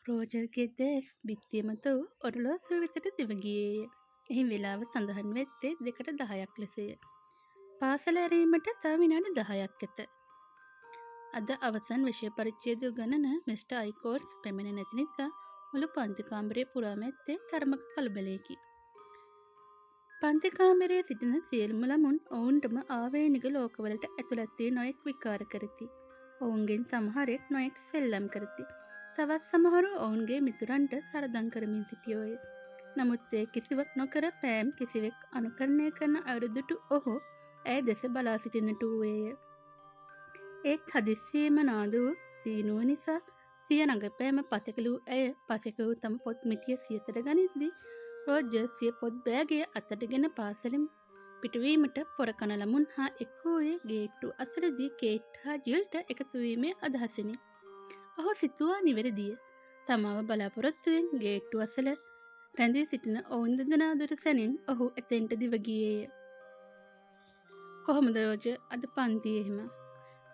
රෝජර්ගේ දෙස් බිත්තිය මත වූ ඔරලෝසුව වෙතට දිව ගියේය. එහි වේලාව සඳහන් වෙත්තේ 2:10ක් ලෙසය. පාසල ඇරීමට තව විනාඩි 10ක් ඇත. අද අවසන් විෂය පරිච්ඡේදය උගන්වන මිස්ටර් අයිකෝට්ස් පැමිණ නැති නිසා මුළු පන්ති කාමරය පුරාම ඇත්තේ තරමක කලබලයකි. පන්ති කාමරයේ සිටින සියලුම ළමුන් ඔවුන්ටම ආවේනික ලෝකවලට ඇතුළත් වී නොයෙක් විකාර කරති. ඔවුන්ගෙන් සමහරෙක් නොයෙක් සෙල්ලම් කරති. තවත් සමහරු ඔවුන්ගේ මිතුරන්ට සරදම් කරමින් සිටියෝය. නමුත් ඒ කිසිවක් නොකර පෑම් කිසිවෙක් අනුකරණය කරන අයුරු දුටු ඔහු ඇය දෙස බලා සිටින්නට වූයේය. ඒත් හදිස්සියේම නාද වූ සීනුව නිසා සිය රඟපෑම පසෙකලූ ඇය පසෙක වූ තම පොත් මිටිය සියතට ගනිද්දී රෝජර් සිය පොත් බෑගය අතටගෙන පාසලෙන් පිටවීමට පොරකන ළමුන් හා එක් වූයේ ගේට්ටුව අසලදී කේට් හා ජිල්ට එකතු වීමේ අදහසිනි. ඔහු සිතුවා නිවැරදිය. තමාව බලාපොරොත්තුවෙන් ගේට්ටුව අසල රැඳී සිටින ඔවුන් දෙදෙනා දුටු සැනින් ඔහු එතෙන්ට දිව ගියේය. කොහොමද රෝජර් අද පන්තියේම?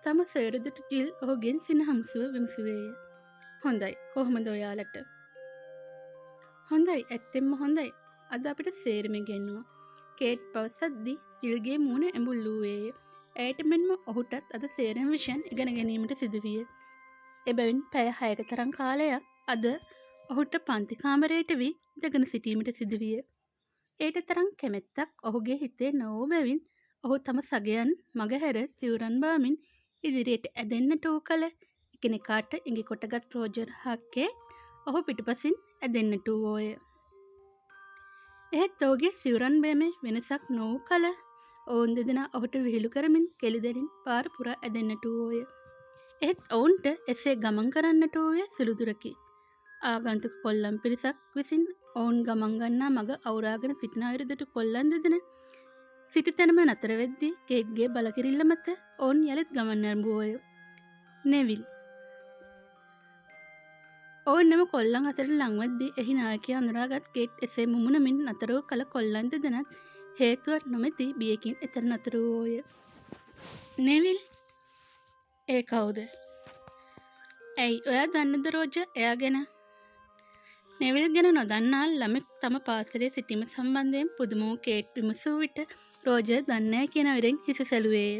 තම සයුර දුටු ජිල් ඔහුගෙන් සිනහම්සුව විමසුවේය. හොඳයි. කොහොමද ඔයාලට? හොඳයි. ඇත්තෙන්ම හොඳයි. අද අපිට සේරම ඉගෙනුවා. කේට් පවසද්දී ජිල්ගේ මූණ ඇඹුල් වූයේය. ඇයට මෙන්ම ඔහුටත් අද සේරම විෂයන් ඉගෙන ගැනීමට සිදුවිය. එබැවින් පැය 6ක තරම් කාලයක් අද ඔහුට පන්ති කාමරයට වී ඉඳගෙන සිටීමට සිදුවිය. ඒට තරම් කැමැත්තක් ඔහුගේ හිතේ නොවූ බැවින් ඔහු තම සගයන් මගහැර සිවුරන් බාමින් ඉදිරියට ඇදෙන්නට වූ කල එකිනෙකාට ඉඟි කොටගත් රෝජර් හා කේට් ඔහු පිටුපසින් ඇදෙන්නට වූවෝය. එහෙත් ඔහුගේ සිවුරන් බෑමේ වෙනසක් නොවූ කල ඔවුන් දෙදෙනා ඔහුට විහිළු කරමින් කෙළිදෙලින් පාර පුරා ඇදෙන්නට වූවෝය. එහෙත් ඔවුන්ට එසේ ගමන් කරන්නට වූයේ සුළු දුරකි. ආගන්තුක කොල්ලන් පිරිසක් විසින් ඔවුන් ගමන් ගන්නා මඟ අවුරාගෙන සිටින අයුරු දුටු කොල්ලන් දෙදෙන සිටි තැනම නතර වෙද්දී කේට්ගේ බලකිරිල්ල මත ඔවුන් යළිත් ගමන් ආරම්භුවෝය. නෙවිල් ඔවුන් එම කොල්ලන් අතරට ලංවෙද්දී එහි නායකයා අඳුරාගත් කේට් එසේ මුමුණමින් නතර වූ කල කොල්ලන් දෙදෙනත් හේතුවක් නොමැති බියකින් එතන නතර වූවෝය. නෙවිල් ඒ කවුද? ඇයි ඔයා දන්නද රෝජර් එයා ගැන? නෙවිල් ගැන නොදන්නා ළමෙක් තම පාසලේ සිටීම සම්බන්ධයෙන් පුදුම වූ කේට් විමසූ විට රෝජර් දන්නේ කියන විරෙන් හිස සැලුවේය.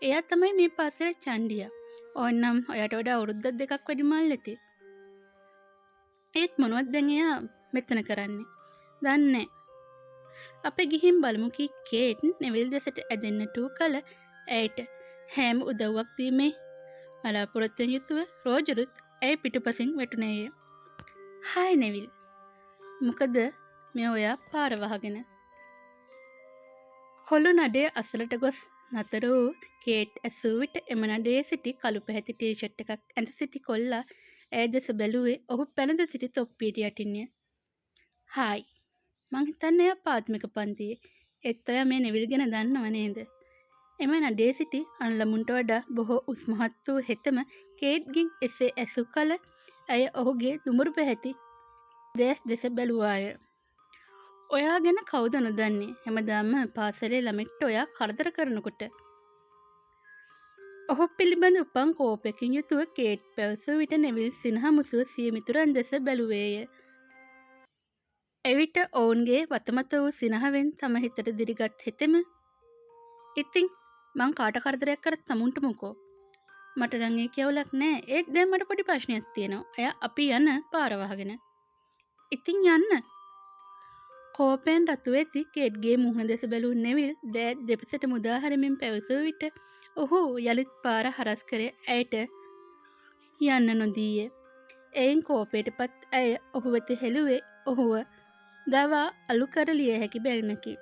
එයා තමයි මේ පාසලේ චණ්ඩියා. ඕන්නම් ඔයාට වඩා අවුරුද්දක් දෙකක් වැඩිමල් ඇති. ඒත් මොනවද දැන් එයා මෙතන කරන්නේ? දන්නේ. අපි ගිහින් බලමු කී කේට් නෙවිල් දෙසට ඇදෙන්නට වූ කල ඇයට හැම උදව්වක් දීමේ බලාපොරොත්තුවෙන් යුතුව රෝජරුත් ඇය පිටුපසින් වැටුණේය. Hi Neville. මොකද මේ ඔයා පාර වහගෙන? කොළු නඩේ අසලට ගොස් නතර වූ කේට් ඇසූ විට එම නඩේ සිටි කළු පැහැති ටී-ෂර්ට් එකක් ඇඳ සිටි කොල්ලා ඇය දෙස බැලුවේ ඔහු පැළඳ සිටි තොප්පියට යටින්ය. හායි. මං හිතන්නේ එයා ප්‍රාථමික පන්තියේ. ඒත් ඔයා මේ නෙවිල් ගැන දන්නව නේද? එම නඩේ සිටි අන් ළමුන්ට වඩා බොහෝ උස්මහත් වූ හෙතම කේට්ගෙන් එසේ ඇසූ කල ඇය ඔහුගේ දුඹුරු පැහැති දෙස් දෙස බැලුවාය. ඔයා ගැන කවුද නොදන්නේ? හැමදාම පාසලේ ළමෙක්ට ඔයා කරදර කරනකොට. ඔහු පිළිබඳ උපන් කෝපයකින් යුතුව කේට් පැවසූ විට නෙවිල් සිනහමුසුව සිය මිතුරන් දෙස බැලුවේය. එවිට ඔවුන්ගේ වතමත වූ සිනහවෙන් තම හිතට දිරිගත් හෙතෙම ඉතින් මං කාට කරදරයක් කරත් තමුන්ට මොකෝ? මට නම් ඒ කියවලක් නෑ. ඒත් දැන් මට පොඩි ප්‍රශ්නයක් තියෙනවා. එයා අපි යන පාර වහගෙන. ඉතින් යන්න. කෝපෙන් රතු වෙති කේට්ගේ මුහුණ දෙස බැලූ නෙවිල් දෑත් දෙපසට මුදා හරිමින් පැවසූ විට ඔහු යළිත් පාර හරස් කරේ ඇයට යන්න නොදීය. එයින් කෝපයටපත් ඇය ඔහු වෙත හෙළුවේ ඔහුව දවා අලු කරලිය හැකි බැල්මකි.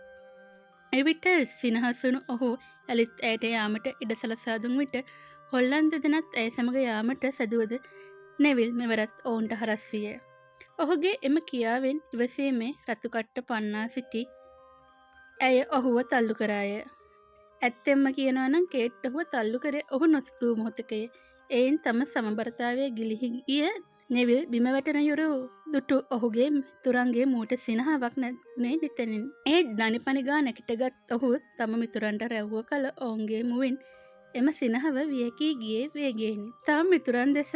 එවිට සිනහසුණු ඔහු යළිත් ඇයට යාමට ඉඩ සලසා දුන් විට කොල්ලන් දෙදෙනත් ඇය සමග යාමට සැදුවද නෙවිල් මෙවරත් ඔවුන්ට හරස් විය. ඔහුගේ එම කියාවෙන් ඉවසීමේ රතු කට්ට පන්නා සිටි ඇය ඔහුව තල්ලු කරාය. ඇත්තෙන්ම කියනවා නම් කේට් ඔහුව තල්ලු කරේ ඔහු නොසිතූ මොහොතකය. එයින් තම සමබරතාවය ගිලිහි ගිය නෙවිල් බිම වැටෙන යුරු දුටු ඔහුගේ මිතුරන්ගේ මූට සිනහාවක් නැතුනේ නිතනින්. ඒ දනිපනිගා නැකිටගත් ඔහු තම මිතුරන්ට රැව්ව කල ඔවුන්ගේ මුවින් එම සිනහව වියකී ගියේ වේගයෙනි. තම මිතුරන් දෙස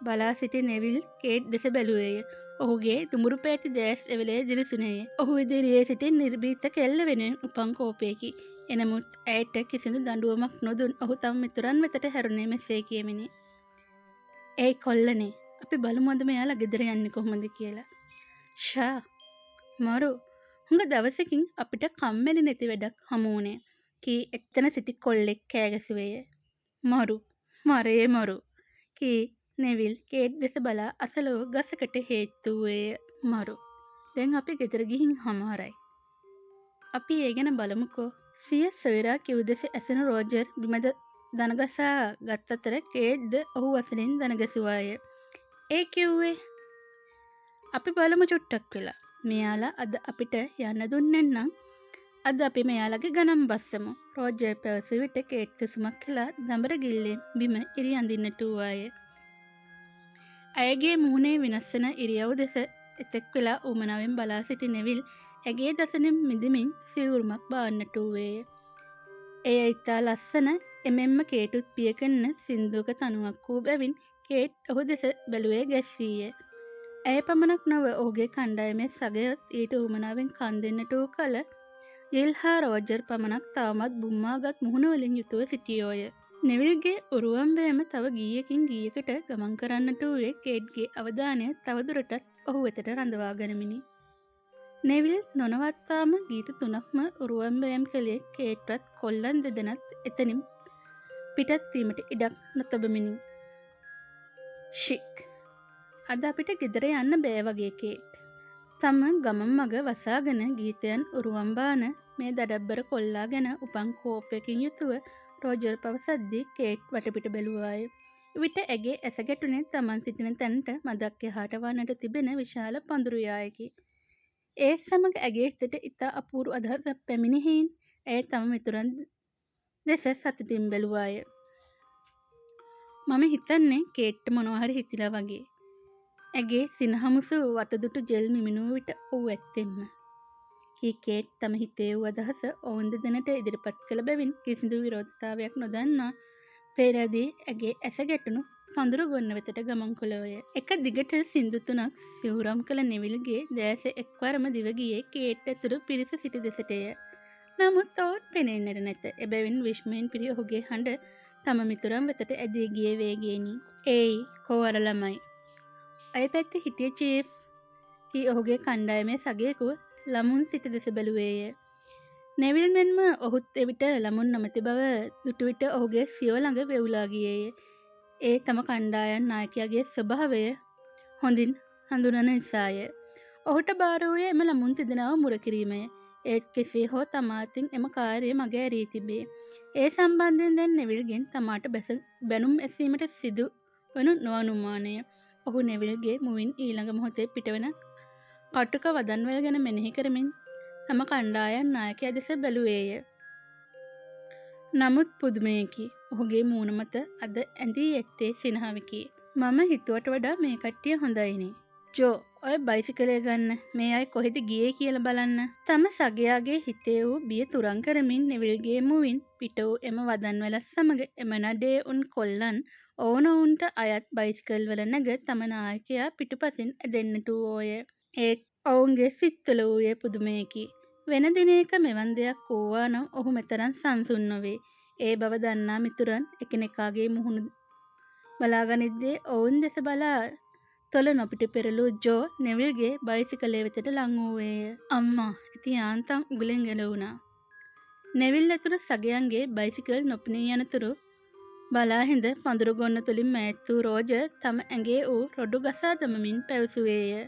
බලා සිටි නෙවිල් කේට් දෙස බැලුවේය. ඔහුගේ දුඹුරු පැති දැස් එවලේ දිලිසුනේය. ඔහු ඉදිරියේ සිටි නිර්භීත කෙල්ල වෙනුවෙන් උපන් කෝපයකි. එනමුත් ඇයට කිසිදු දඬුවමක් නොදුන් ඔහු තම මිතුරන් වෙතට හැරුණේ මෙසේ කියමිනි. "ඒයි කොල්ලනේ, අපි බලමු අද මෙයාලා ගෙදර යන්නේ කොහොමද කියලා." "ෂා මරු, හුඟ දවසකින් අපිට කම්මැලි නැති වැඩක් හමු වුණේ." කී එතන සිටි කොල්ලෙක් කෑ ගැසුවේය. "මරු, මරේ මරු." කී නෙවිල් කේට් දෙස බලා අසල වූ ගසකට හේතු වූයේය. "මරු, දැන් අපි ගෙදර ගිහින් හමාරයි. අපි ඒ ගැන බලමුකෝ." සිය සොයුරා කිව් දෙස ඇසුණු රෝජර් බිම දණගසා ගත් අතර කේට්ද ඔහු වසලින් දණගැසුවාය. "ඒ කිව්වේ අපි බලමු චුට්ටක් වෙලා. මෙයාලා අද අපිට යන්න දුන්නේ නැත්නම් අද අපි මෙයාලගේ ගණන් බස්සමු." රෝජර් පැවසූ විට කේට් සුසුමක් හෙලා දඹර ගිල්ලෙන් බිම ඉරි අඳින්නට වූවාය. ඇයගේ මුහුණේ වෙනස් වන ඉරියව් දෙස එතෙක් වෙලා උවමනාවෙන් බලා සිටි නෙවිල් ඇගේ දසනින් මිදමින් සිවුරුමක් බාන්නට වූවේය. එය ඉතා ලස්සන, එමෙන්ම කේටුත් පිය කරන සින්දුවක තනුවක් වූ බැවින් කේට් ඔහු දෙස බැලුවේ ගැස්වීය. ඇය පමණක් නොව ඔහුගේ කණ්ඩායමේ සගයොත් ඊට උවමනාවෙන් කන් දෙන්නට වූ කල ජිල් හා රෝජර් පමණක් තවමත් බුම්මාගත් මුහුණවලින් යුතුව සිටියෝය. නෙවිල්ගේ උරුවම්බෑම තව ගීයකින් ගීයකට ගමන් කරන්නට වූයේ කේට්ගේ අවධානය තවදුරටත් ඔහු වෙතට රඳවා ගනිමිනි. නෙවිල් නොනවත්වාම ගීත 3ක්ම උරුවම්බෑම් කළේ කේට්වත් කොල්ලන් දෙදෙනත් එතනින් පිටත් වීමට ඉඩක් නොතබමිනි. "ෂික්, අද අපිට ගෙදර යන්න බෑ වගේ කේට්." තම ගමන් මග වසාගෙන ගීතයන් උරුවම්බාන මේ දඩබ්බර කොල්ලා ගැන උපන් කෝපයකින් යුතුව රෝජර් පවසද්දී කේට් වටපිට බැලුවාය. විට ඇගේ ඇස ගැටුණේ තමන් සිටින තැනට මදක් එහාට වන්නට තිබෙන විශාල පඳුරු යායකි. ඒ සමග ඇගේ සිතට ඉතා අපූරු අදහසක් පැමිණි හෙයින් ඇය තම මිතුරන් දෙස සතුටින් බැලුවාය. "මම හිතන්නේ කේට්ට මොනවා හරි හිතිලා වගේ." ඇගේ සිනහමුසු වතදුටු ජෙල් මිමිනූ විට "ඔව් ඇත්තෙන්ම." කී කේට් තම හිතේ වූ අදහස ඔවුන් දෙදෙනට ඉදිරිපත් කළ බැවින් කිසිදු විරෝධතාවයක් නොදන්වා පෙරදී ඇගේ ඇස ගැටුණු පඳුරු ගොන්න වෙතට ගමන් කළෝය. එක දිගට සින්දු 3ක් සිවුරම් කළ නෙවිල්ගේ දැස එක්වරම දිව ගියේ කේට් ඇතුළු පිරිස සිටි දෙසටය. නමුත් ඔවුන් පෙනෙන්නට නැත. එබැවින් විස්මයෙන් පිරි ඔහුගේ හඬ තම මිතුරන් වෙතට ඇදී ගියේ වේගයෙනි. "ඒයි කෝ අර ළමයි?" "අය පැත්තේ හිටිය චීෆ්." කී ඔහුගේ කණ්ඩායමේ සගයෙකු ළමුන් සිටි දෙස බැලුවේය. නෙවිල් මෙන්ම ඔහුත් එවිට ළමුන් නොමැති බව දුටු විට ඔහුගේ සියව ළඟ වෙවුලා ගියේය. ඒ තම කණ්ඩායම් නායකයාගේ ස්වභාවය හොඳින් හඳුනන නිසාය. ඔහුට භාර වූයේ එම ළමුන් තිදෙනාව මුර කිරීමය. ඒත් කෙසේ හෝ තමා අතින් එම කාර්යය මග ඇරී තිබේ. ඒ සම්බන්ධයෙන් දැන් නෙවිල්ගෙන් තමාට බැනුම් ඇසීමට සිදු වනු නොඅනුමානය. ඔහු නෙවිල්ගේ මුවින් ඊළඟ මොහොතේ පිටවන කටුක වදන්වැල් ගැන මෙනෙහි කරමින් තම කණ්ඩායම් නායකයා දෙස බැලුවේය. නමුත් පුදුමයකි, ඔහුගේ මූණ මත අද ඇඳී ඇත්තේ සිනහවකි. "මම හිතුවට වඩා මේ කට්ටිය හොඳයිනේ. ජෝ, ඔය බයිසිකලය ගන්න, මේ අය කොහෙද ගියේ කියලා බලන්න." තම සගයාගේ හිතේ වූ බිය තුරන් කරමින් නෙවිල්ගේ මුවින් පිට වූ එම වදන්වැලත් සමග එම නඩේ උන් කොල්ලන් ඔවුනොවුන්ට අයත් බයිසිකල් වල නැග තම නායකයා පිටුපසින් ඇදෙන්නට වූවෝය. ඒත් ඔවුන්ගේ සිත්වල වූයේ පුදුමයකි. වෙන දිනයක මෙවන් දෙයක් වූවා නම් ඔහු මෙතරම් සංසුන් නොවේ. ඒ බව දන්නා මිතුරන් එකිනෙකාගේ මුහුණ බලාගනිද්දී ඔවුන් දෙස බලා තොල නොපිට පෙරළූ ජෝ නෙවිල්ගේ බයිසිකලය වෙතට ලං වූවේය. "අම්මා, ඉතින් යාන්තම් උගලෙන් ගැලවුණා." නෙවිල් ඇතුළු සගයන්ගේ බයිසිකල් නොපෙනී යනතුරු බලා හිඳ පඳුරු ගොන්න තුලින් මෑත් වූ රෝජර් තම ඇඟේ වූ රොඩු ගසා දමමින් පැවසුවේය.